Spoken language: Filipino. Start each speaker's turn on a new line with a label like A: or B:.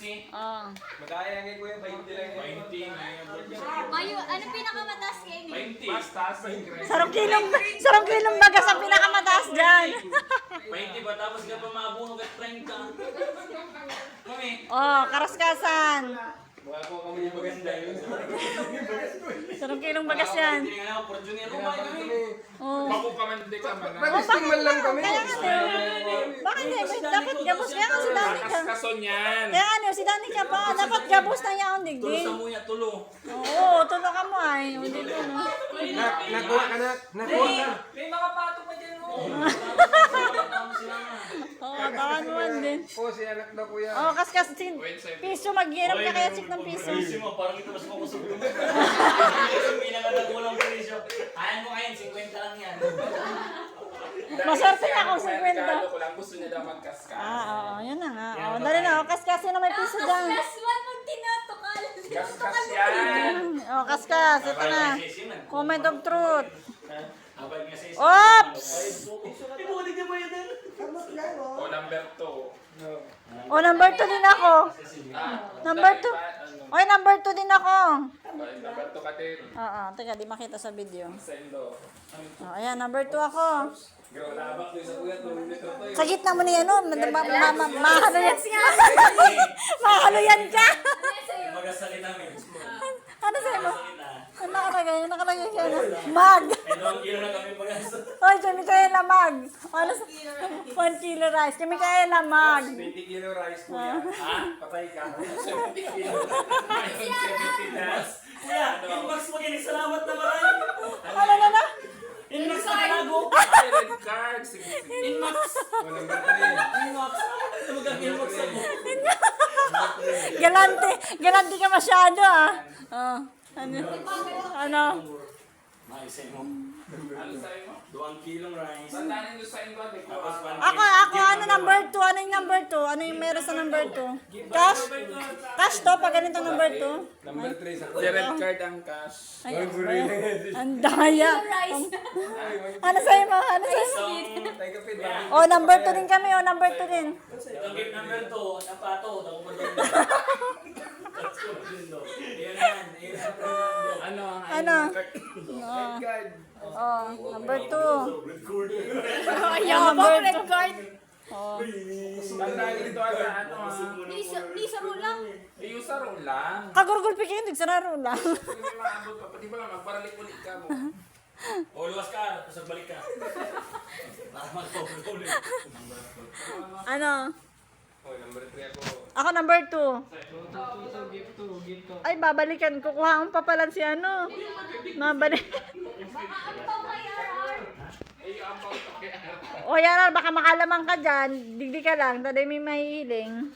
A: 15.
B: Oh.
C: Magkaya ngayon ko yung 20 lang.
A: 20 ngayon.
D: Mayo, ano pinakamataas kayo niyo?
A: 20. Mas taas na yung
B: Sarong kilong bagas ang pinakamataas dyan.
A: 20 ba? Tapos ka pa maabuno ka 30. Mami.
B: Oh, karaskasan.
C: Wala po kami yung maganda yun.
B: Sarong kilong bagas yan.
A: Hindi nga ako, Fortuner. Umay kami.
B: Oh.
A: Bago ka man, hindi ka man.
C: Mag-testing man lang kami.
B: Kaya nga, bakit hindi? Dapat gabos. Kaya nga si Dani ka.
A: Kason yan.
B: Kaya nga, si Dani ka pa. Dapat gabos na niya ang
A: Tulo
B: digdi.
A: sa muya, tulo.
B: Oo, tulog ka mo ay. Hindi ko, no?
C: Nakuha ka na. Nakuha ka.
A: May mga pato pa dyan mo.
B: Oo, tawan mo man din.
C: Oo, si anak na kuya.
B: Oo, kaskas. Piso, mag-hirap ka kaya check ng piso.
A: Parang ito mas makusog. Pinakadagulang presyo. Ayan mo ngayon, 50 lang yan.
B: Maswerte na ako, 50.
A: ko lang gusto niya daw magkaska.
B: Oo, yun na nga. Oo, dali na. Kaskas na may piso dyan.
D: Plus one pag tinatukal.
A: Kaskas yan.
B: Oo, kaskas. Ito na. Comment of truth.
A: Abay nga sis.
B: Oops!
A: Ibulig niya mo yun din. O number 2.
B: O, number 2 din ako. Number 2. Oy, number 2 din ako.
A: Number 2 ka din.
B: Oo, teka, di makita sa video.
A: Sendo.
B: Oh, ayan, number 2 ako.
C: Labak ko sa kuya. Tumulito to.
B: Sa gitna mo niya, no? Mahalo yan. Mahalo yan ka.
A: Magasalita mo.
B: Ano sa'yo mo? Ano nakalagay? Nakalagay siya na. Mag!
A: Dalawang kilo na kami magasal.
B: Oy, si Micaela mag. Ano sa... 1 kilo rice. Si Micaela mag.
C: 20 kilo rice kuya. Ha? Patay ka.
A: 70 kilo. Ngayon 70 na. Kuya, Inmax magaling salamat na marami.
B: Ano na?
A: Inmax na pinago. Red card. Inmax.
C: O, number 3.
A: Inmax. Tumagang Inmax ako.
B: Galante. Galante ka masyado, ah. Oh. Ano? Ano?
A: Maisay mo. Ano sa'yo mo? 2 kilong rice. Sandanin nyo sa inyo.
B: Ako, ano number 2? Ano yung number 2? Ano yung meron sa number 2? Cash? Cash to, pag ganito number 2?
C: Number 3 sa
A: The
C: kuya.
A: red card ang cash.
B: Ay, ang daya. Ano sa'yo mo? Ano sa'yo mo?
C: Tay ka pid.
B: Oh, number 2 din kami. Oh, number 2 din.
A: Itong gift number 2, napato. Ako pa din. Ano ang
B: Ano?
C: Red card.
B: Oh, number 2.
D: Ayabang red card.
B: Oh.
A: Tandaan dito aga ano
D: Lisa mo lang.
A: yung saro lang.
B: Kagurgul pikin, nagsararo lang.
A: Hindi mo maabot pa. Pati ba lang, magparalik-ulit ka mo. O, luwas ka. Tapos balik ka. Para mag-ulit.
B: Ano?
C: Oh, number 3 ako.
B: Ako number 2. Ay, babalikan. Kukuha ang papalan si ano. Mabalik.
D: Ano pa kay RR?
B: O yan, baka makalamang ka dyan. Digdi ka lang. Taday may mahihiling.